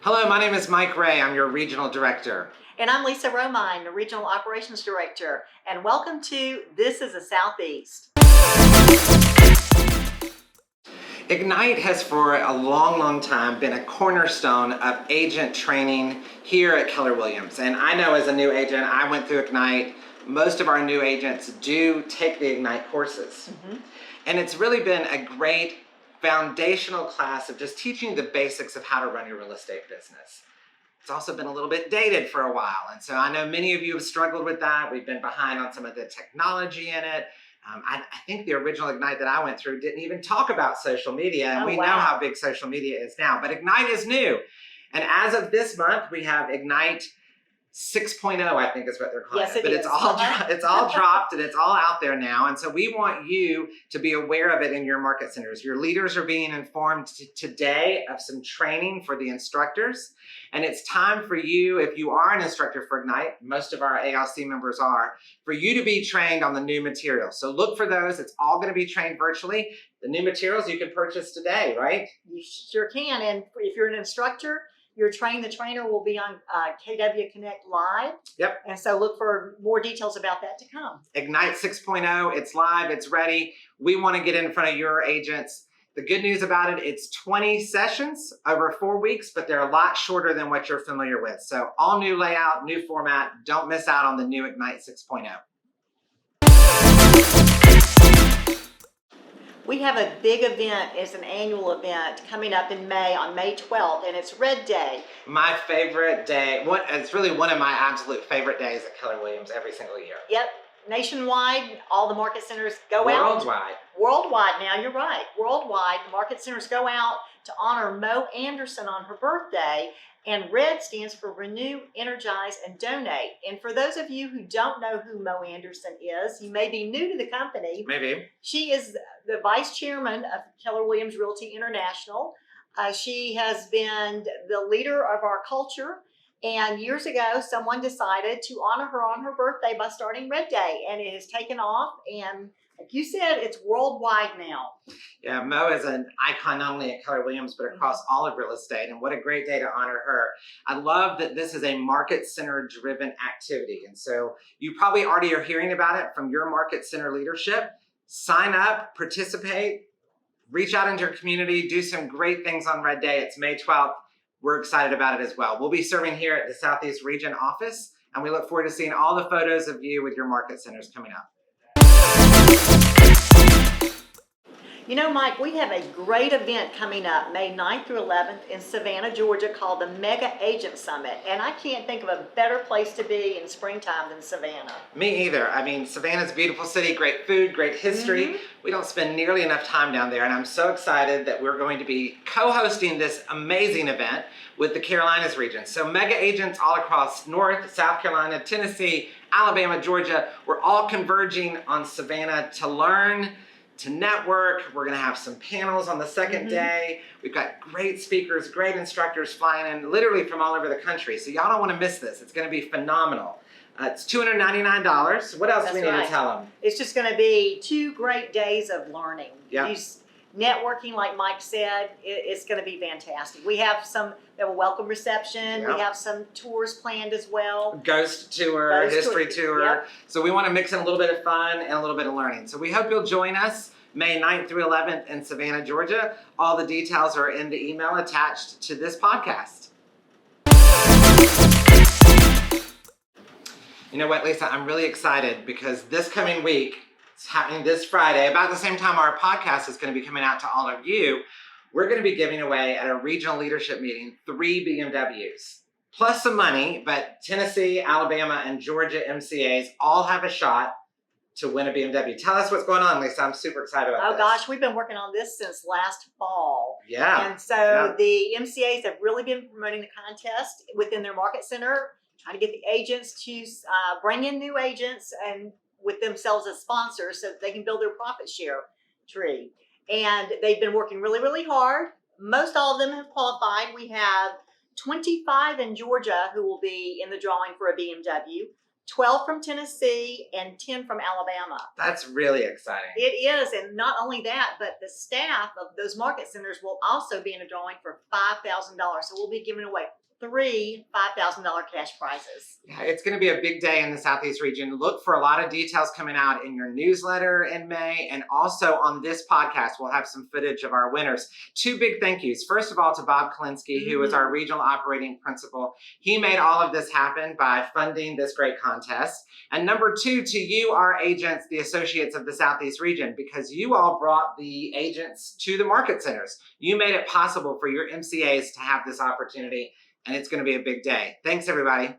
Hello, my name is Mike Ray. I'm your Regional Director. And I'm Lisa Romine, the Regional Operations Director. And welcome to This is the Southeast. Ignite has for a long time been a cornerstone of agent training here at Keller Williams. And I know as a new agent, I went through Ignite. Most of our new agents do take the Ignite courses. And it's really been a great foundational class of just teaching you the basics of how to run your real estate business. It's also been a little bit dated for a while. And so I know many of you have struggled with that. We've been behind on some of the technology in it. I think the original Ignite that I went through didn't even talk about social media. And we know how big social media is now. But Ignite is new. And as of this month, we have Ignite 6.0, I think is what they're calling Yes, it. But is. It's all dropped and it's all out there now. And so we want you to be aware of it in your market centers. Your leaders are being informed today of some training for the instructors. And it's time for you, if you are an instructor for Ignite, most of our ALC members are, for you to be trained on the new materials. So look for those. It's all going to be trained virtually. The new materials you can purchase today, right? You sure can. And if you're an instructor, your the trainer will be on KW Connect Live. Yep. And so look for more details about that to come. Ignite 6.0, it's live, it's ready. We want to get in front of your agents. The good news about it, it's 20 sessions over 4 weeks, but they're a lot shorter than what you're familiar with. So all new layout, new format. Don't miss out on the new Ignite 6.0. We have a big event. It's an annual event coming up in May, on May 12th, and it's Red Day. My favorite day. It's really one of my absolute favorite days at Keller Williams every single year. Yep. Nationwide, all the market centers go out. Worldwide. Worldwide now, you're right. Worldwide, the market centers go out to honor Mo Anderson on her birthday. And RED stands for Renew, Energize, and Donate. And for those of you who don't know who Mo Anderson is, you may be new to the company. Maybe. She is the vice chairman of Keller Williams Realty International. She has been the leader of our culture. And years ago, someone decided to honor her on her birthday by starting Red Day. And it has taken off. And like you said, it's worldwide now. Yeah, Mo is an icon not only at Keller Williams, but across all of real estate. And what a great day to honor her. I love that this is a market center driven activity. And so you probably already are hearing about it from your market center leadership. Sign up, participate, reach out into your community, do some great things on Red Day. It's May 12th. We're excited about it as well. We'll be serving here at the Southeast Region office, and we look forward to seeing all the photos of you with your market centers coming up. You know, Mike, we have a great event coming up May 9th through 11th in Savannah, Georgia, called the Mega Agent Summit. And I can't think of a better place to be in springtime than Savannah. Me either. I mean, Savannah's a beautiful city, great food, great history. We don't spend nearly enough time down there, and I'm so excited that we're going to be co-hosting this amazing event with the Carolinas region. So mega agents all across North, South Carolina, Tennessee, Alabama, Georgia, we're all converging on Savannah to learn, to network. We're going to have some panels on the second day. We've got great speakers, great instructors flying in literally from all over the country. So y'all don't want to miss this. It's going to be phenomenal. It's $299. What else do we need to tell them? It's just going to be 2 great days of learning. Yep. Networking, like Mike said, it's going to be fantastic. We have a welcome reception. Yep. We have some tours planned as well. Ghost tour, history tour. Yep. So we want to mix in a little bit of fun and a little bit of learning. So we hope you'll join us May 9th through 11th in Savannah, Georgia. All the details are in the email attached to this podcast. You know what, Lisa? I'm really excited because this coming week, it's happening this Friday, about the same time our podcast is going to be coming out to all of you. We're going to be giving away at a regional leadership meeting 3 BMWs, plus some money, but Tennessee, Alabama, and Georgia MCAs all have a shot to win a BMW. Tell us what's going on, Lisa. I'm super excited about this. Oh gosh, we've been working on this since last fall. Yeah. And so the MCAs have really been promoting the contest within their market center, trying to get the agents to bring in new agents and with themselves as sponsors so that they can build their profit share tree. And they've been working really, really hard. Most all of them have qualified. We have 25 in Georgia who will be in the drawing for a BMW, 12 from Tennessee, and 10 from Alabama. That's really exciting. It is, and not only that, but the staff of those market centers will also be in a drawing for $5,000. So we'll be giving away 3 $5,000 cash prizes. Yeah, it's going to be a big day in the Southeast region. Look for a lot of details coming out in your newsletter in May, and also on this podcast, we'll have some footage of our winners. 2 big thank yous. First of all, to Bob Kalinsky, who is our regional operating principal. He made all of this happen by funding this great contest. And number 2, to you, our agents, the associates of the Southeast region, because you all brought the agents to the market centers. You made it possible for your MCAs to have this opportunity, and it's going to be a big day. Thanks, everybody.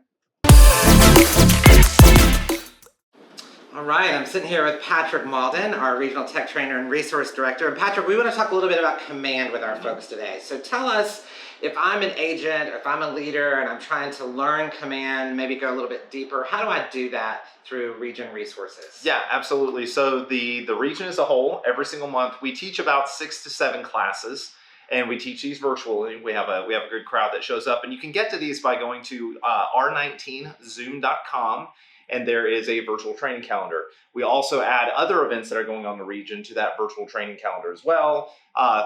All right, I'm sitting here with Patrick Malden, our regional tech trainer and resource director. And Patrick, we want to talk a little bit about command with our folks today. So tell us, if I'm an agent, or if I'm a leader and I'm trying to learn command, maybe go a little bit deeper, how do I do that through region resources? Yeah, absolutely. So the region as a whole, every single month, we teach about 6 to 7 classes. And we teach these virtually. We have a good crowd that shows up, and you can get to these by going to r19zoom.com, and there is a virtual training calendar. We also add other events that are going on in the region to that virtual training calendar as well.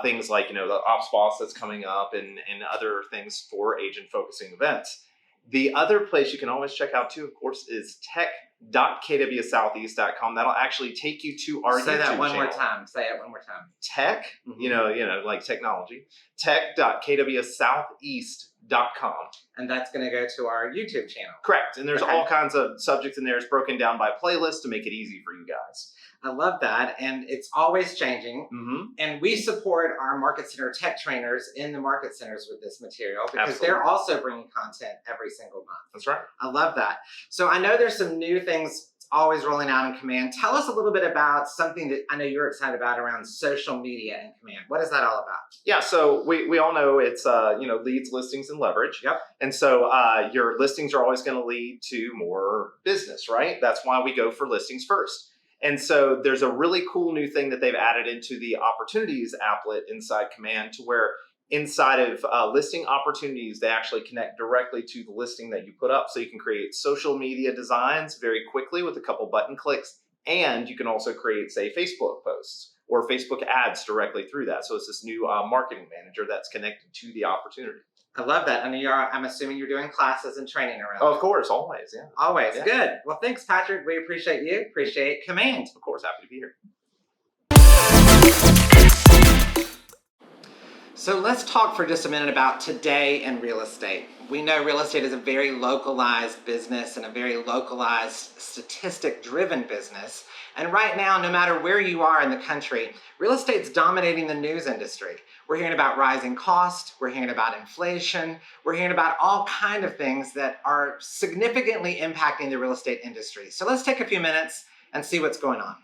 Things like, the Ops Boss that's coming up, and other things for agent focusing events. The other place you can always check out too, of course, is tech.kwsoutheast.com. That'll actually take you to our YouTube channel. Say that one more time. Say it one more time. Tech, like technology, tech.kwsoutheast.com. And that's going to go to our YouTube channel. Correct. And there's all kinds of subjects in there. It's broken down by playlist to make it easy for you guys. I love that. And it's always changing. Mm-hmm. And we support our market center tech trainers in the market centers with this material, because Absolutely. They're also bringing content every single month. That's right. I love that. So I know there's some new things always rolling out in Command. Tell us a little bit about something that I know you're excited about around social media in Command. What is that all about? Yeah, so we all know it's leads, listings, and leverage. Yep. And so your listings are always going to lead to more business, right? That's why we go for listings first. And so there's a really cool new thing that they've added into the opportunities applet inside Command, to where inside of listing opportunities, they actually connect directly to the listing that you put up. So you can create social media designs very quickly with a couple button clicks. And you can also create, say, Facebook posts or Facebook ads directly through that. So it's this new marketing manager that's connected to the opportunity. I love that. And I'm assuming you're doing classes and training around Oh, of course, always, yeah. Always. Yeah. Good. Well, thanks, Patrick. We appreciate you. Appreciate Command. Of course, happy to be here. So let's talk for just a minute about today in real estate. We know real estate is a very localized business and a very localized, statistic-driven business. And right now, no matter where you are in the country, real estate's dominating the news industry. We're hearing about rising costs, we're hearing about inflation, we're hearing about all kinds of things that are significantly impacting the real estate industry. So let's take a few minutes and see what's going on.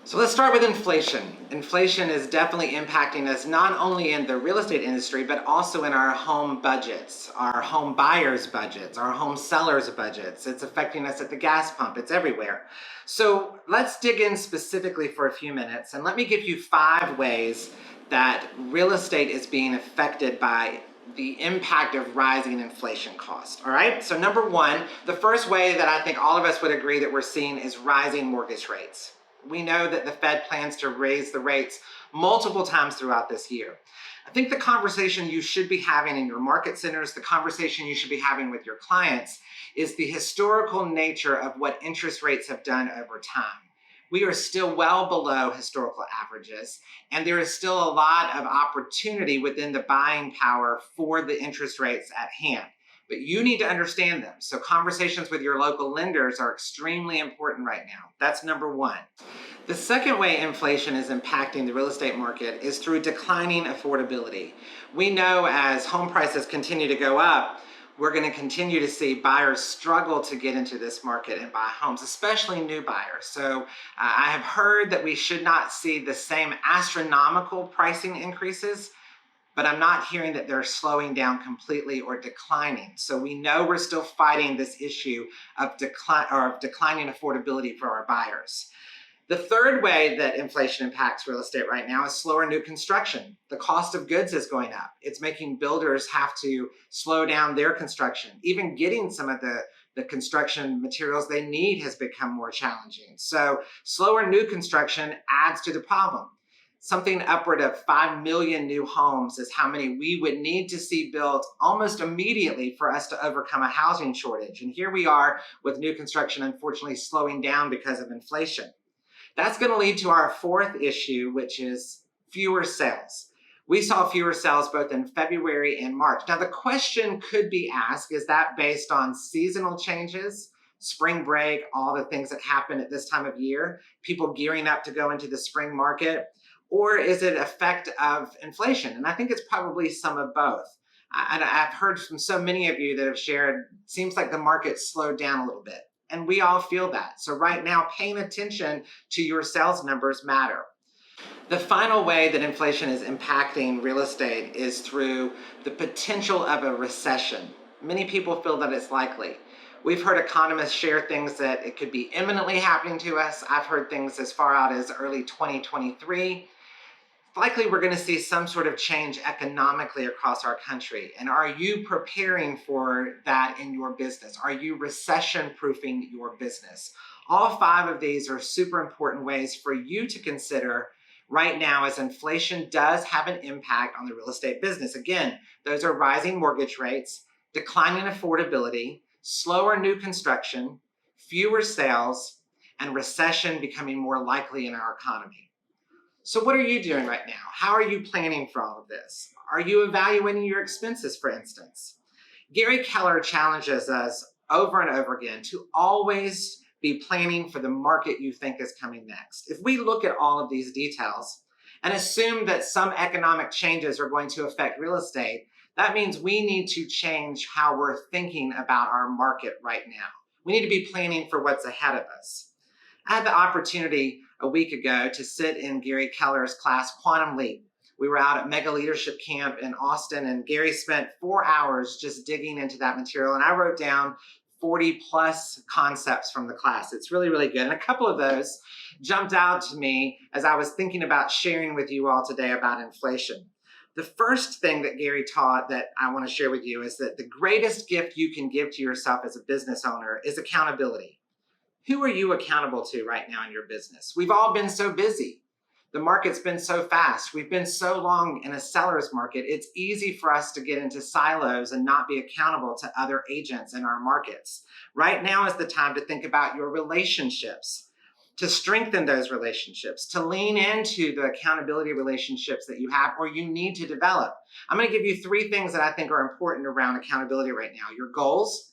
So let's start with inflation. Inflation is definitely impacting us not only in the real estate industry, but also in our home budgets, our home buyers' budgets, our home sellers' budgets. It's affecting us at the gas pump. It's everywhere. So let's dig in specifically for a few minutes, and let me give you 5 ways that real estate is being affected by the impact of rising inflation costs. All right, so number 1, the first way that I think all of us would agree that we're seeing is rising mortgage rates. We know that the Fed plans to raise the rates multiple times throughout this year. I think the conversation you should be having in your market centers, the conversation you should be having with your clients, is the historical nature of what interest rates have done over time. We are still well below historical averages, and there is still a lot of opportunity within the buying power for the interest rates at hand. But you need to understand them. So conversations with your local lenders are extremely important right now. That's number 1. The second way inflation is impacting the real estate market is through declining affordability. We know as home prices continue to go up, we're going to continue to see buyers struggle to get into this market and buy homes, especially new buyers. So I have heard that we should not see the same astronomical pricing increases, but I'm not hearing that they're slowing down completely or declining. So we know we're still fighting this issue of declining affordability for our buyers. The third way that inflation impacts real estate right now is slower new construction. The cost of goods is going up. It's making builders have to slow down their construction. Even getting some of the The construction materials they need has become more challenging. So slower new construction adds to the problem. Something upward of 5 million new homes is how many we would need to see built almost immediately for us to overcome a housing shortage. And here we are with new construction unfortunately slowing down because of inflation. That's going to lead to our fourth issue, which is fewer sales. We saw fewer sales both in February and March. Now, the question could be asked, is that based on seasonal changes, spring break, all the things that happen at this time of year, people gearing up to go into the spring market, or is it effect of inflation? And I think it's probably some of both. And I've heard from so many of you that have shared, seems like the market slowed down a little bit. And we all feel that. So right now, paying attention to your sales numbers matter. The final way that inflation is impacting real estate is through the potential of a recession. Many people feel that it's likely. We've heard economists share things that it could be imminently happening to us. I've heard things as far out as early 2023. Likely we're going to see some sort of change economically across our country. And are you preparing for that in your business? Are you recession-proofing your business? All 5 of these are super important ways for you to consider right now as inflation does have an impact on the real estate business. Again, those are rising mortgage rates, declining affordability, slower new construction, fewer sales, and recession becoming more likely in our economy. So what are you doing right now? How are you planning for all of this? Are you evaluating your expenses, for instance? Gary Keller challenges us over and over again to always be planning for the market you think is coming next. If we look at all of these details and assume that some economic changes are going to affect real estate, that means we need to change how we're thinking about our market right now. We need to be planning for what's ahead of us. I had the opportunity a week ago to sit in Gary Keller's class, Quantum Leap. We were out at Mega Leadership Camp in Austin, and Gary spent 4 hours just digging into that material, and I wrote down 40 plus concepts from the class. It's really, really good. And a couple of those jumped out to me as I was thinking about sharing with you all today about inflation. The first thing that Gary taught that I want to share with you is that the greatest gift you can give to yourself as a business owner is accountability. Who are you accountable to right now in your business? We've all been so busy. The market's been so fast. We've been so long in a seller's market. It's easy for us to get into silos and not be accountable to other agents in our markets. Right now is the time to think about your relationships, to strengthen those relationships, to lean into the accountability relationships that you have or you need to develop. I'm going to give you 3 things that I think are important around accountability right now. Your goals.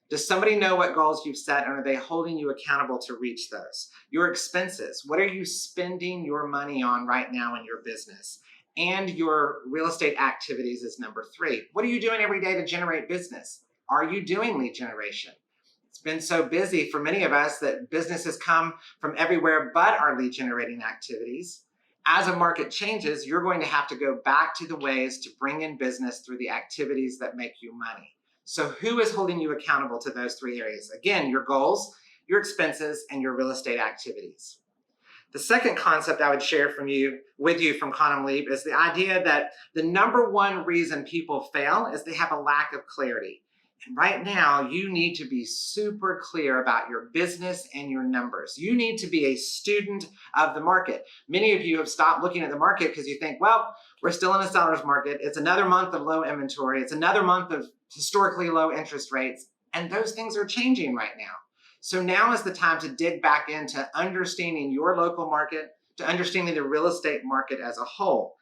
Does somebody know what goals you've set, and are they holding you accountable to reach those? Your expenses. What are you spending your money on right now in your business? And your real estate activities is number 3. What are you doing every day to generate business? Are you doing lead generation? It's been so busy for many of us that businesses come from everywhere but our lead generating activities. As a market changes, you're going to have to go back to the ways to bring in business through the activities that make you money. So who is holding you accountable to those 3 areas? Again, your goals, your expenses, and your real estate activities. The second concept I would share with you from Quantum Leap is the idea that the number 1 reason people fail is they have a lack of clarity. And right now, you need to be super clear about your business and your numbers. You need to be a student of the market. Many of you have stopped looking at the market because you think, well, we're still in a seller's market. It's another month of low inventory. It's another month of historically low interest rates. And those things are changing right now. So now is the time to dig back into understanding your local market, to understanding the real estate market as a whole.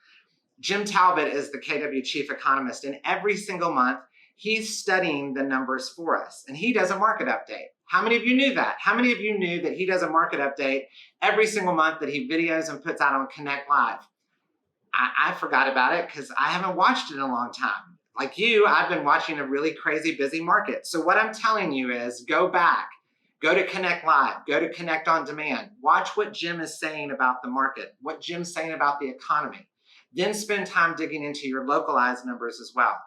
Jim Talbot is the KW chief economist, and every single month, he's studying the numbers for us, and he does a market update. How many of you knew that? How many of you knew that he does a market update every single month that he videos and puts out on Connect Live? I forgot about it because I haven't watched it in a long time. Like you, I've been watching a really crazy busy market. So what I'm telling you is go back, go to Connect Live, go to Connect On Demand, watch what Jim is saying about the market, what Jim's saying about the economy. Then spend time digging into your localized numbers as well.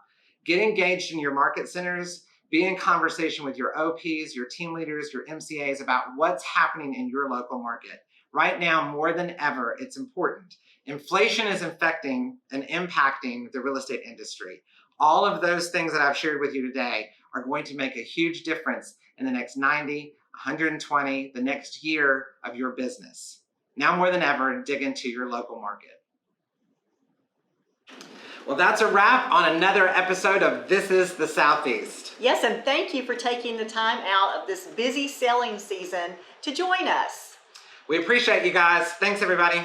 Get engaged in your market centers, be in conversation with your OPs, your team leaders, your MCAs about what's happening in your local market. Right now, more than ever, it's important. Inflation is affecting and impacting the real estate industry. All of those things that I've shared with you today are going to make a huge difference in the next 90, 120, the next year of your business. Now more than ever, dig into your local market. Well, that's a wrap on another episode of This is the Southeast. Yes, and thank you for taking the time out of this busy selling season to join us. We appreciate you guys. Thanks, everybody.